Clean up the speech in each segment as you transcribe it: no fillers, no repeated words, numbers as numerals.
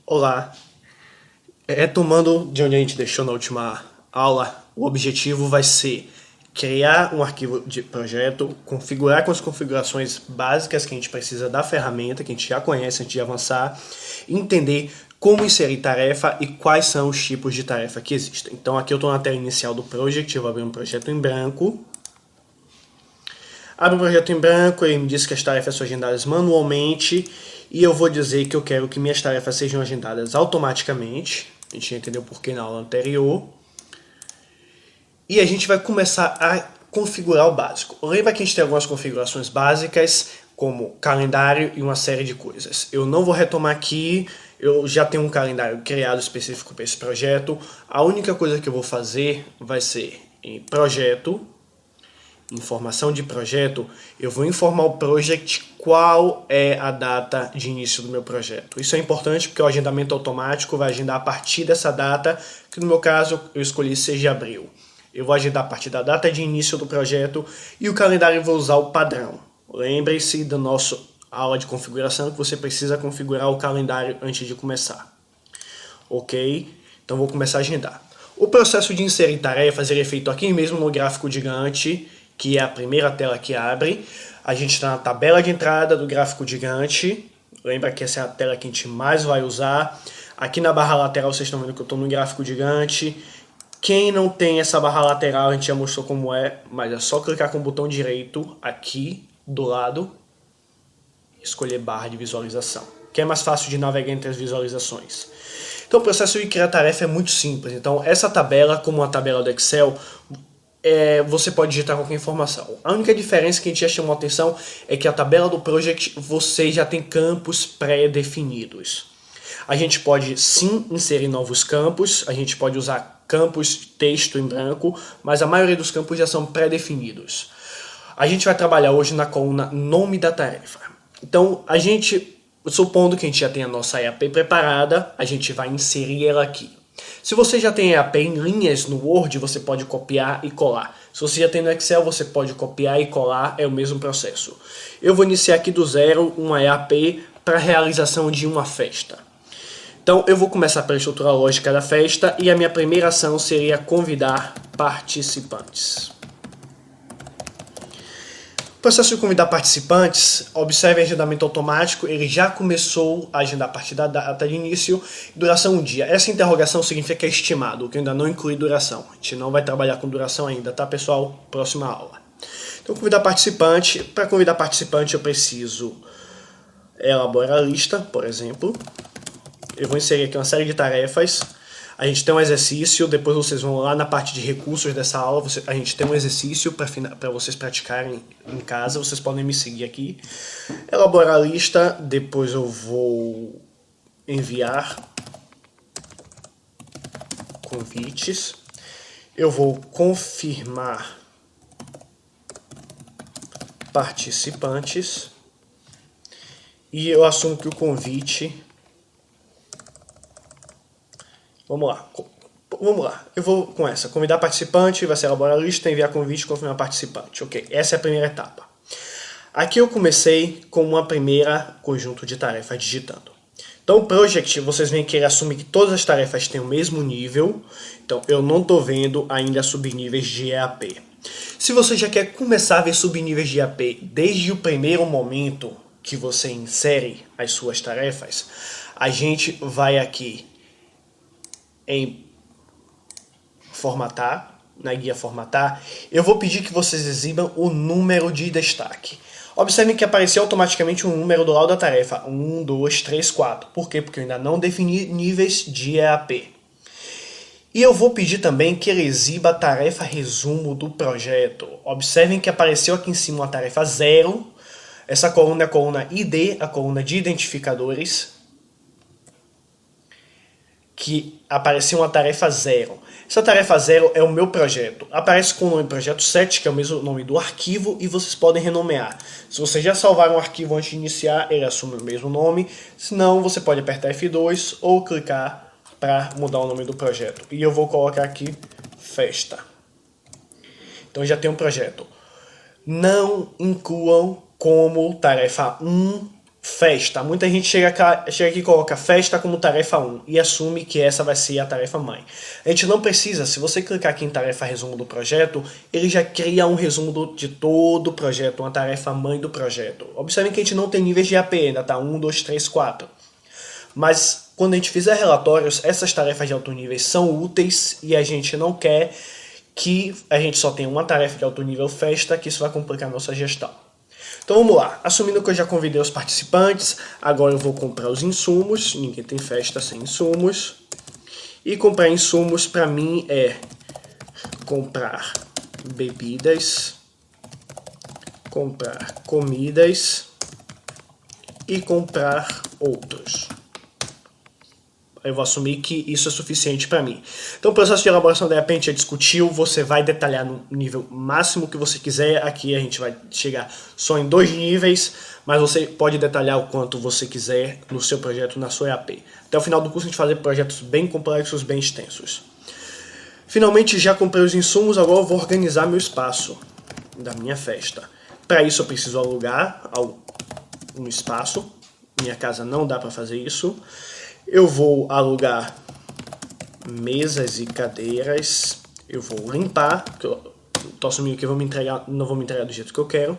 Olá, retomando de onde a gente deixou na última aula, o objetivo vai ser criar um arquivo de projeto, configurar com as configurações básicas que a gente precisa da ferramenta, que a gente já conhece antes de avançar, entender como inserir tarefa e quais são os tipos de tarefa que existem. Então aqui eu estou na tela inicial do Project, eu vou abrir um projeto em branco. Abro o projeto em branco, ele me diz que as tarefas são agendadas manualmente e eu vou dizer que eu quero que minhas tarefas sejam agendadas automaticamente. A gente já entendeu por que na aula anterior. E a gente vai começar a configurar o básico. Lembra que a gente tem algumas configurações básicas, como calendário e uma série de coisas. Eu não vou retomar aqui, eu já tenho um calendário criado específico para esse projeto. A única coisa que eu vou fazer vai ser em projeto, informação de projeto, eu vou informar o project qual é a data de início do meu projeto. Isso é importante porque o agendamento automático vai agendar a partir dessa data, que no meu caso eu escolhi 6 de abril. Eu vou agendar a partir da data de início do projeto e o calendário eu vou usar o padrão. Lembre-se da nossa aula de configuração que você precisa configurar o calendário antes de começar. Ok? Então vou começar a agendar. O processo de inserir tarefas ele é feito aqui mesmo no gráfico gigante, que é a primeira tela que abre. A gente está na tabela de entrada do gráfico gigante. Lembra que essa é a tela que a gente mais vai usar. Aqui na barra lateral vocês estão vendo que eu estou no gráfico gigante. Quem não tem essa barra lateral, a gente já mostrou como é, mas é só clicar com o botão direito aqui do lado e escolher barra de visualização, que é mais fácil de navegar entre as visualizações. Então o processo de criar tarefa é muito simples. Então essa tabela, como a tabela do Excel, você pode digitar qualquer informação. A única diferença que a gente já chamou a atenção é que a tabela do Project você já tem campos pré-definidos. A gente pode sim inserir novos campos, a gente pode usar campos texto em branco, mas a maioria dos campos já são pré-definidos. A gente vai trabalhar hoje na coluna nome da tarefa. Então, supondo que a gente já tenha a nossa EAP preparada, a gente vai inserir ela aqui. Se você já tem EAP em linhas no Word, você pode copiar e colar. Se você já tem no Excel, você pode copiar e colar, é o mesmo processo. Eu vou iniciar aqui do zero uma EAP para a realização de uma festa. Então eu vou começar pela estrutura lógica da festa e a minha primeira ação seria convidar participantes. O processo de convidar participantes, observe o agendamento automático, ele já começou a agendar a partir da data de início, duração 1 dia. Essa interrogação significa que é estimado, que ainda não inclui duração. A gente não vai trabalhar com duração ainda, tá pessoal? Próxima aula. Então convidar participante, para convidar participante eu preciso elaborar a lista, por exemplo. Eu vou inserir aqui uma série de tarefas. A gente tem um exercício, depois vocês vão lá na parte de recursos dessa aula, a gente tem um exercício para vocês praticarem em casa, vocês podem me seguir aqui. Elaborar a lista, depois eu vou enviar convites. Eu vou confirmar participantes. E eu assumo que o convite... Vamos lá. Eu vou com essa. Convidar participante, vai ser elaborar a lista, enviar convite e confirmar participante. Ok, essa é a primeira etapa. Aqui eu comecei com uma primeira conjunto de tarefas digitando. Então o Project, vocês veem que ele assume que todas as tarefas têm o mesmo nível. Então eu não estou vendo ainda subníveis de EAP. Se você já quer começar a ver subníveis de EAP desde o primeiro momento que você insere as suas tarefas, a gente vai aqui em formatar, na guia formatar, eu vou pedir que vocês exibam o número de destaque. Observem que apareceu automaticamente um número do lado da tarefa, 1, 2, 3, 4. Por quê? Porque eu ainda não defini níveis de EAP. E eu vou pedir também que ele exiba a tarefa resumo do projeto. Observem que apareceu aqui em cima uma tarefa 0. Essa coluna é a coluna ID, a coluna de identificadores, que apareceu uma tarefa 0. Essa tarefa 0 é o meu projeto. Aparece com o nome projeto 7, que é o mesmo nome do arquivo, e vocês podem renomear. Se vocês já salvaram um arquivo antes de iniciar, ele assume o mesmo nome. Se não, você pode apertar F2 ou clicar para mudar o nome do projeto. E eu vou colocar aqui festa. Então já tem um projeto. Não incluam como tarefa 1 Festa. Muita gente chega aqui e coloca festa como tarefa 1 e assume que essa vai ser a tarefa mãe. A gente não precisa, se você clicar aqui em tarefa resumo do projeto, ele já cria um resumo de todo o projeto, uma tarefa mãe do projeto. Observem que a gente não tem níveis de AP ainda, tá? 1, 2, 3, 4. Mas quando a gente fizer relatórios, essas tarefas de alto nível são úteis e a gente não quer que a gente só tenha uma tarefa de alto nível festa, que isso vai complicar a nossa gestão. Então vamos lá, assumindo que eu já convidei os participantes, agora eu vou comprar os insumos, ninguém tem festa sem insumos. E comprar insumos para mim é comprar bebidas, comprar comidas e comprar outros. Eu vou assumir que isso é suficiente para mim. Então o processo de elaboração da EAP a gente já discutiu, você vai detalhar no nível máximo que você quiser. Aqui a gente vai chegar só em 2 níveis, mas você pode detalhar o quanto você quiser no seu projeto, na sua EAP. Até o final do curso a gente vai fazer projetos bem complexos, bem extensos. Finalmente já comprei os insumos, agora eu vou organizar meu espaço da minha festa. Para isso eu preciso alugar um espaço, minha casa não dá para fazer isso. Eu vou alugar mesas e cadeiras, eu vou limpar, porque eu tô assumindo que não vou me entregar do jeito que eu quero,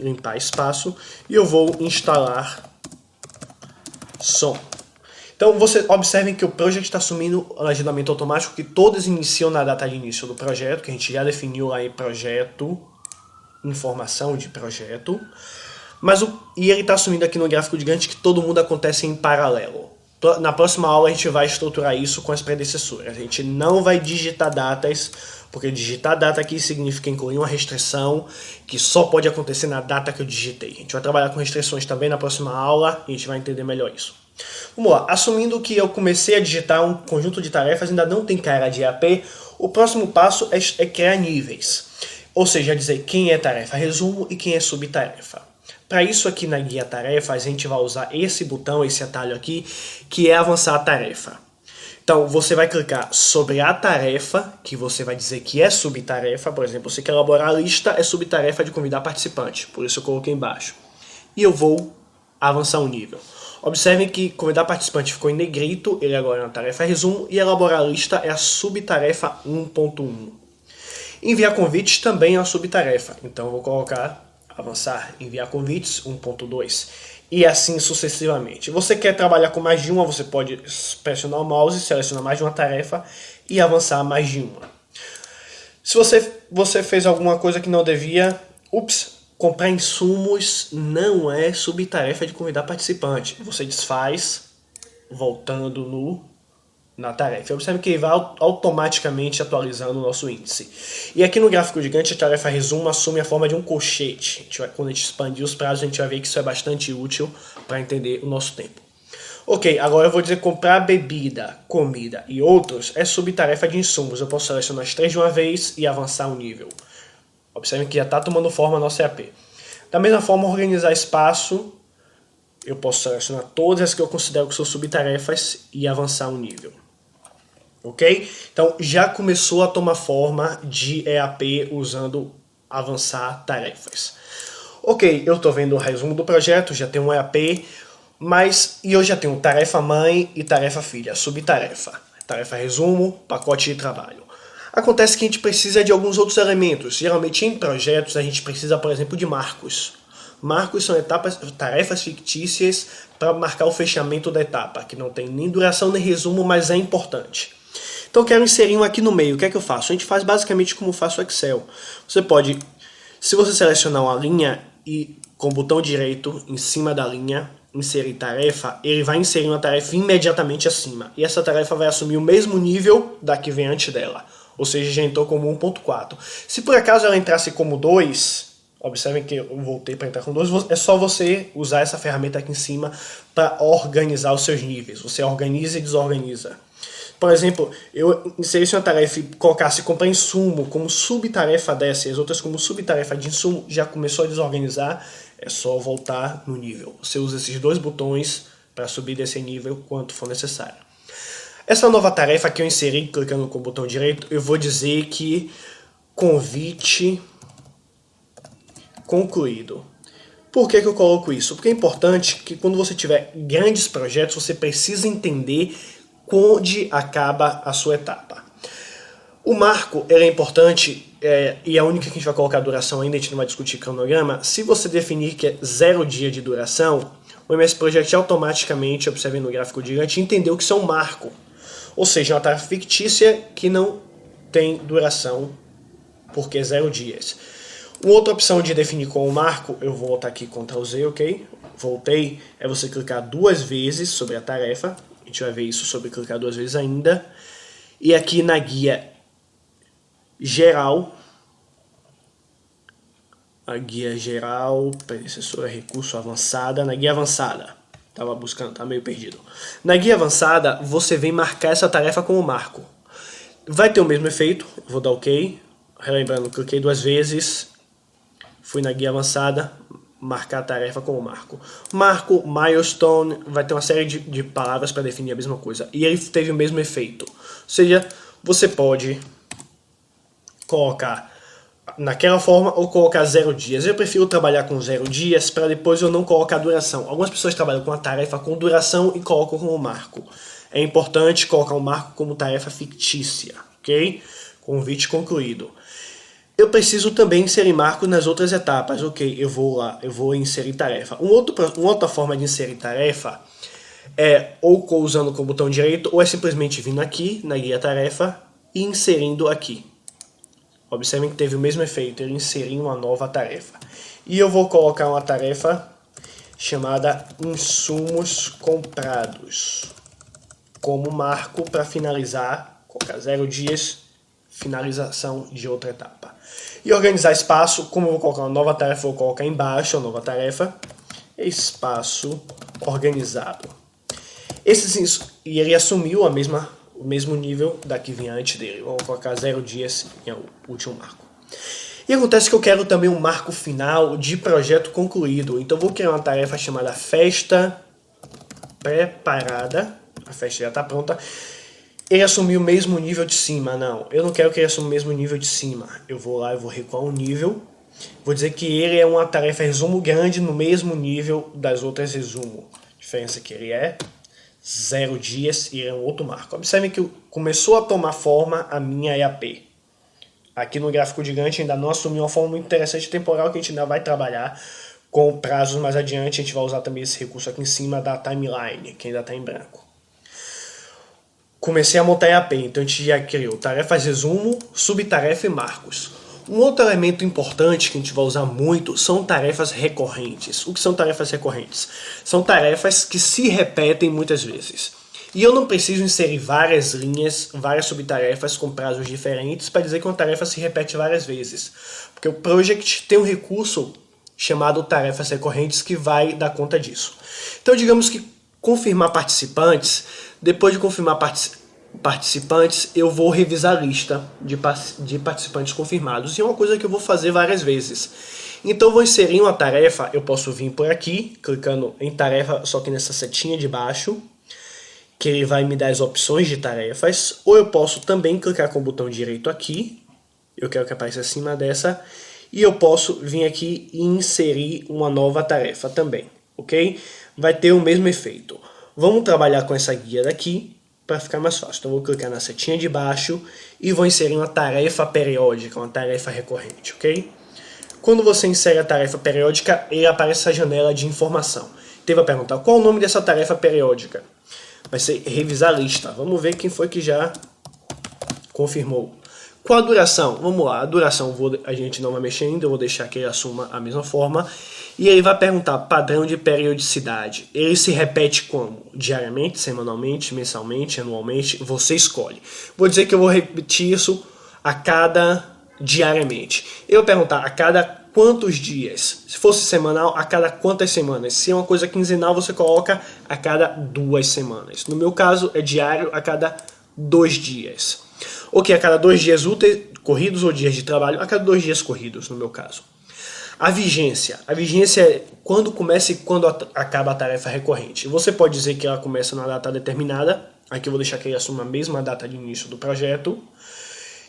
limpar espaço, e eu vou instalar som. Então você observem que o projeto está assumindo o agendamento automático, que todos iniciam na data de início do projeto, que a gente já definiu lá em projeto, informação de projeto, e ele está assumindo aqui no gráfico de Gantt que todo mundo acontece em paralelo. Na próxima aula a gente vai estruturar isso com as predecessoras. A gente não vai digitar datas, porque digitar data aqui significa incluir uma restrição que só pode acontecer na data que eu digitei. A gente vai trabalhar com restrições também na próxima aula e a gente vai entender melhor isso. Vamos lá, assumindo que eu comecei a digitar um conjunto de tarefas, ainda não tem cara de EAP, o próximo passo é criar níveis. Ou seja, dizer quem é tarefa resumo e quem é subtarefa. Para isso aqui na guia tarefas, a gente vai usar esse botão, esse atalho aqui, que é avançar a tarefa. Então, você vai clicar sobre a tarefa, que você vai dizer que é subtarefa. Por exemplo, você quer elaborar a lista, é subtarefa de convidar participante. Por isso eu coloquei embaixo. E eu vou avançar um nível. Observem que convidar participante ficou em negrito, ele agora é uma tarefa resumo, e elaborar a lista é a subtarefa 1.1. Enviar convites também é uma subtarefa. Então, eu vou colocar avançar, enviar convites 1.2 e assim sucessivamente. Você quer trabalhar com mais de uma, você pode pressionar o mouse, selecionar mais de uma tarefa e avançar mais de uma. Se você fez alguma coisa que não devia, comprar insumos não é subtarefa de convidar participante. Você desfaz voltando na tarefa. Observe que ele vai automaticamente atualizando o nosso índice. E aqui no gráfico de Gantt, a tarefa resumo assume a forma de um colchete. Quando a gente expandir os prazos, a gente vai ver que isso é bastante útil para entender o nosso tempo. Ok, agora eu vou dizer comprar bebida, comida e outros é subtarefa de insumos. Eu posso selecionar as 3 de uma vez e avançar um nível. Observe que já está tomando forma a nossa EAP. Da mesma forma, organizar espaço, eu posso selecionar todas as que eu considero que são subtarefas e avançar um nível. Ok? Então já começou a tomar forma de EAP usando avançar tarefas. Ok, eu estou vendo o resumo do projeto, já tenho um EAP, e eu já tenho tarefa mãe e tarefa filha, subtarefa. Tarefa resumo, pacote de trabalho. Acontece que a gente precisa de alguns outros elementos. Geralmente em projetos a gente precisa, por exemplo, de marcos. Marcos são tarefas fictícias para marcar o fechamento da etapa, que não tem nem duração nem resumo, mas é importante. Então eu quero inserir um aqui no meio. O que é que eu faço? A gente faz basicamente como faço o Excel. Você pode, se você selecionar uma linha e com o botão direito em cima da linha, inserir tarefa, ele vai inserir uma tarefa imediatamente acima. E essa tarefa vai assumir o mesmo nível da que vem antes dela. Ou seja, já entrou como 1.4. Se por acaso ela entrasse como 2, observem que eu voltei para entrar com 2, é só você usar essa ferramenta aqui em cima para organizar os seus níveis. Você organiza e desorganiza. Por exemplo, eu inserisse uma tarefa e colocasse comprar insumo como subtarefa dessa e as outras como subtarefa de insumo, já começou a desorganizar, é só voltar no nível. Você usa esses 2 botões para subir desse nível quanto for necessário. Essa nova tarefa que eu inseri, clicando com o botão direito, eu vou dizer que convite concluído. Por que eu coloco isso? Porque é importante que quando você tiver grandes projetos, você precisa entender onde acaba a sua etapa. O marco ele é importante, e a única que a gente vai colocar a duração ainda, a gente não vai discutir cronograma. Se você definir que é 0 dia de duração, o MS Project automaticamente, observando o gráfico gigante, entendeu que isso é um marco. Ou seja, uma tarefa fictícia que não tem duração, porque é 0 dias. Uma outra opção de definir com o marco, eu vou voltar aqui Ctrl Z, ok? Voltei, é você clicar 2 vezes sobre a tarefa. A gente vai ver isso sobre clicar 2 vezes ainda. E aqui na guia geral, a guia geral, predecessora, recurso, avançada, na guia avançada, estava buscando, tá meio perdido. Na guia avançada, você vem marcar essa tarefa como marco. Vai ter o mesmo efeito, vou dar ok, relembrando, cliquei 2 vezes, fui na guia avançada, marcar a tarefa como marco. Marco, milestone, vai ter uma série de palavras para definir a mesma coisa, e ele teve o mesmo efeito. Ou seja, você pode colocar naquela forma ou colocar 0 dias. Eu prefiro trabalhar com 0 dias para depois eu não colocar duração. Algumas pessoas trabalham com a tarefa com duração e colocam como marco. É importante colocar um marco como tarefa fictícia, ok? Convite concluído. Eu preciso também inserir marcos nas outras etapas, ok? Eu vou lá, eu vou inserir tarefa. Uma outra forma de inserir tarefa é ou usando com o botão direito ou é simplesmente vindo aqui na guia tarefa e inserindo aqui. Observem que teve o mesmo efeito, ele inseriu uma nova tarefa. E eu vou colocar uma tarefa chamada insumos comprados como marco para finalizar, colocar 0 dias, finalização de outra etapa. E organizar espaço, como eu vou colocar uma nova tarefa, vou colocar embaixo a nova tarefa, espaço organizado. E ele assumiu o mesmo nível da que vinha antes dele. Vou colocar 0 dias em o último marco. E acontece que eu quero também um marco final de projeto concluído. Então vou criar uma tarefa chamada festa preparada. A festa já está pronta. Ele assumiu o mesmo nível de cima. Não, eu não quero que ele assuma o mesmo nível de cima. Eu vou lá, eu vou recuar um nível. Vou dizer que ele é uma tarefa resumo grande no mesmo nível das outras resumo. A diferença é que ele é 0 dias e é um outro marco. Observem que começou a tomar forma a minha EAP. Aqui no gráfico gigante ainda não assumiu uma forma muito interessante temporal que a gente ainda vai trabalhar com prazos mais adiante. A gente vai usar também esse recurso aqui em cima da timeline, que ainda está em branco. Comecei a montar EAP, então a gente já criou tarefas resumo, subtarefa e marcos. Um outro elemento importante que a gente vai usar muito são tarefas recorrentes. O que são tarefas recorrentes? São tarefas que se repetem muitas vezes. E eu não preciso inserir várias linhas, várias subtarefas com prazos diferentes para dizer que uma tarefa se repete várias vezes. Porque o Project tem um recurso chamado tarefas recorrentes que vai dar conta disso. Então digamos que confirmar participantes, depois de confirmar participantes, eu vou revisar a lista de participantes confirmados. E é uma coisa que eu vou fazer várias vezes. Então eu vou inserir uma tarefa, eu posso vir por aqui, clicando em tarefa, só que nessa setinha de baixo, que ele vai me dar as opções de tarefas, ou eu posso também clicar com o botão direito aqui, eu quero que apareça acima dessa, e eu posso vir aqui e inserir uma nova tarefa também, ok? Vai ter o mesmo efeito. Vamos trabalhar com essa guia daqui, para ficar mais fácil. Então eu vou clicar na setinha de baixo e vou inserir uma tarefa periódica, uma tarefa recorrente, ok? Quando você insere a tarefa periódica, ele aparece essa janela de informação. Então vai perguntar qual o nome dessa tarefa periódica. Vai ser revisar a lista. Vamos ver quem foi que já confirmou. Qual a duração? Vamos lá, a duração a gente não vai mexer ainda, eu vou deixar que ele assuma a mesma forma. E aí vai perguntar padrão de periodicidade. Ele se repete como? Diariamente, semanalmente, mensalmente, anualmente? Você escolhe. Vou dizer que eu vou repetir isso diariamente. Eu vou perguntar a cada quantos dias? Se fosse semanal, a cada quantas semanas? Se é uma coisa quinzenal, você coloca a cada 2 semanas. No meu caso, é diário a cada 2 dias. Ok, a cada 2 dias úteis, corridos ou dias de trabalho? A cada 2 dias corridos, no meu caso. A vigência é quando começa e quando acaba a tarefa recorrente. Você pode dizer que ela começa na data determinada, aqui eu vou deixar que ele assuma a mesma data de início do projeto,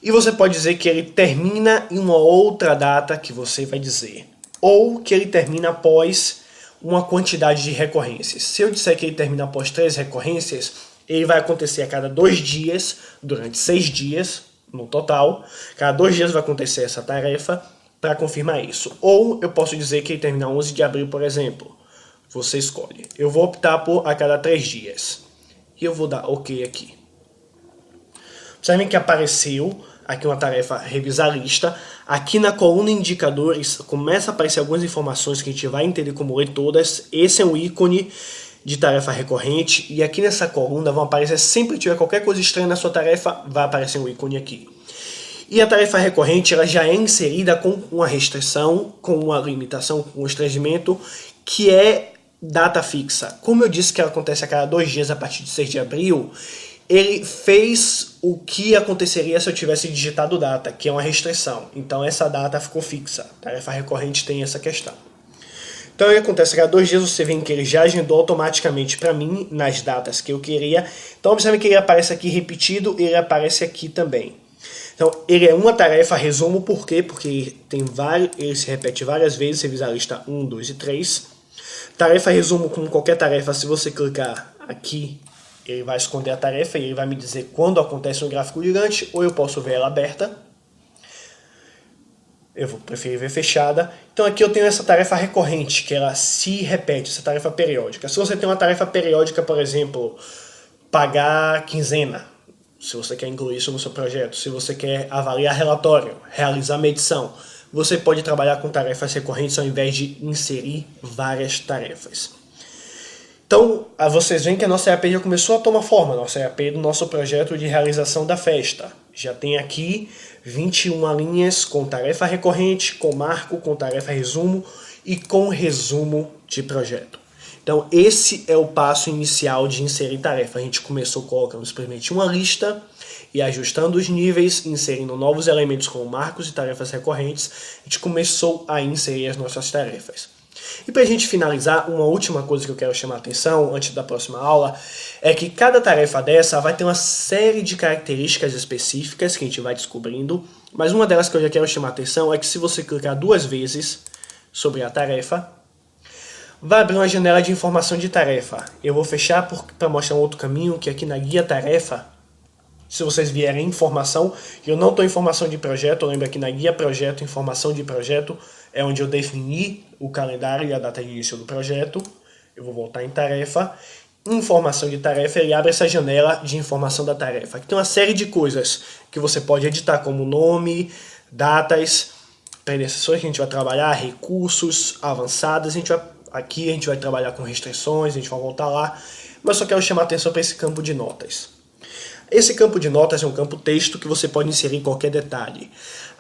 e você pode dizer que ele termina em uma outra data que você vai dizer. ou que ele termina após uma quantidade de recorrências. Se eu disser que ele termina após 3 recorrências, ele vai acontecer a cada 2 dias, durante 6 dias no total. Cada 2 dias vai acontecer essa tarefa para confirmar isso. Ou eu posso dizer que ele termina 11 de abril, por exemplo. Você escolhe. Eu vou optar por a cada 3 dias. E eu vou dar OK aqui. Observem que apareceu aqui uma tarefa revisar lista. Aqui na coluna indicadores começa a aparecer algumas informações que a gente vai entender como ler todas. Esse é um ícone de tarefa recorrente. E aqui nessa coluna vão aparecer, sempre que tiver qualquer coisa estranha na sua tarefa, vai aparecer um ícone aqui. E a tarefa recorrente ela já é inserida com uma restrição, com uma limitação, com um constrangimento, que é data fixa. Como eu disse que ela acontece a cada 2 dias a partir de 6 de abril, ele fez o que aconteceria se eu tivesse digitado data, que é uma restrição. Então essa data ficou fixa. A tarefa recorrente tem essa questão. Então o que acontece? A cada 2 dias você vê que ele já agendou automaticamente para mim nas datas que eu queria. Então observe que ele aparece aqui repetido e ele aparece aqui também. Então ele é uma tarefa resumo, por quê? Porque ele se repete várias vezes, revisar a lista 1, 2 e 3. Tarefa resumo, como qualquer tarefa, se você clicar aqui, ele vai esconder a tarefa e ele vai me dizer quando acontece um gráfico gigante, ou eu posso ver ela aberta. Eu vou preferir ver fechada. Então aqui eu tenho essa tarefa recorrente, que ela se repete, essa tarefa periódica. Se você tem uma tarefa periódica, por exemplo, pagar quinzena, se você quer incluir isso no seu projeto, se você quer avaliar relatório, realizar medição, você pode trabalhar com tarefas recorrentes ao invés de inserir várias tarefas. Então, vocês veem que a nossa EAP já começou a tomar forma, a nossa EAP do nosso projeto de realização da festa. Já tem aqui 21 linhas com tarefa recorrente, com marco, com tarefa resumo e com resumo de projeto. Então, esse é o passo inicial de inserir tarefa. A gente começou colocando simplesmente uma lista e ajustando os níveis, inserindo novos elementos como marcos e tarefas recorrentes. A gente começou a inserir as nossas tarefas. E para a gente finalizar, uma última coisa que eu quero chamar a atenção antes da próxima aula é que cada tarefa dessa vai ter uma série de características específicas que a gente vai descobrindo, mas uma delas que eu já quero chamar a atenção é que se você clicar 2 vezes sobre a tarefa, vai abrir uma janela de informação de tarefa. Eu vou fechar para mostrar um outro caminho, que aqui na guia tarefa, se vocês vierem informação, eu não estou em informação de projeto, lembra que na guia projeto, informação de projeto, é onde eu defini o calendário e a data de início do projeto. Eu vou voltar em tarefa. Informação de tarefa, ele abre essa janela de informação da tarefa. Aqui tem uma série de coisas que você pode editar, como nome, datas, predecessores que a gente vai trabalhar, recursos avançados. Aqui a gente vai trabalhar com restrições, a gente vai voltar lá. Mas só quero chamar a atenção para esse campo de notas. Esse campo de notas é um campo texto que você pode inserir qualquer detalhe.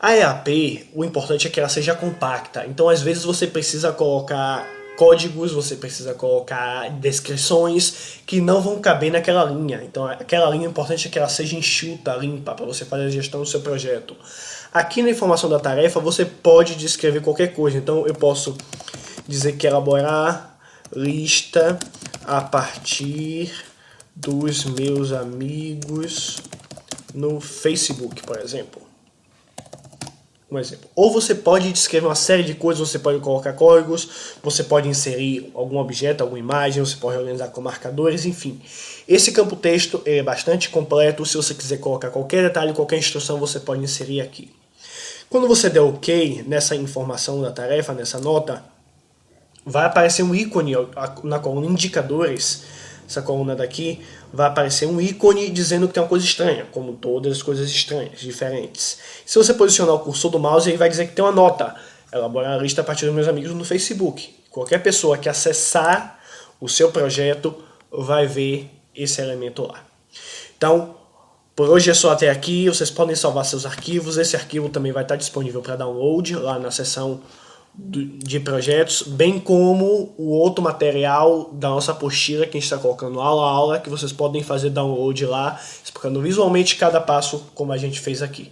A EAP, o importante é que ela seja compacta. Então, às vezes, você precisa colocar códigos, você precisa colocar descrições que não vão caber naquela linha. Então, aquela linha, o importante é que ela seja enxuta, limpa, para você fazer a gestão do seu projeto. Aqui na informação da tarefa, você pode descrever qualquer coisa. Então, eu posso dizer que elaborar lista a partir dos meus amigos no Facebook, por exemplo. Um exemplo. Ou você pode descrever uma série de coisas, você pode colocar códigos, você pode inserir algum objeto, alguma imagem, você pode organizar com marcadores, enfim. Esse campo texto é bastante completo, se você quiser colocar qualquer detalhe, qualquer instrução, você pode inserir aqui. Quando você der OK nessa informação da tarefa, nessa nota, vai aparecer um ícone na coluna indicadores. Essa coluna daqui vai aparecer um ícone dizendo que tem uma coisa estranha, como todas as coisas estranhas, diferentes. Se você posicionar o cursor do mouse, ele vai dizer que tem uma nota. Elaborar a lista a partir dos meus amigos no Facebook. Qualquer pessoa que acessar o seu projeto vai ver esse elemento lá. Então, por hoje é só até aqui. Vocês podem salvar seus arquivos. Esse arquivo também vai estar disponível para download lá na seção de projetos, bem como o outro material da nossa apostila que a gente está colocando aula a aula, que vocês podem fazer download lá, explicando visualmente cada passo como a gente fez aqui.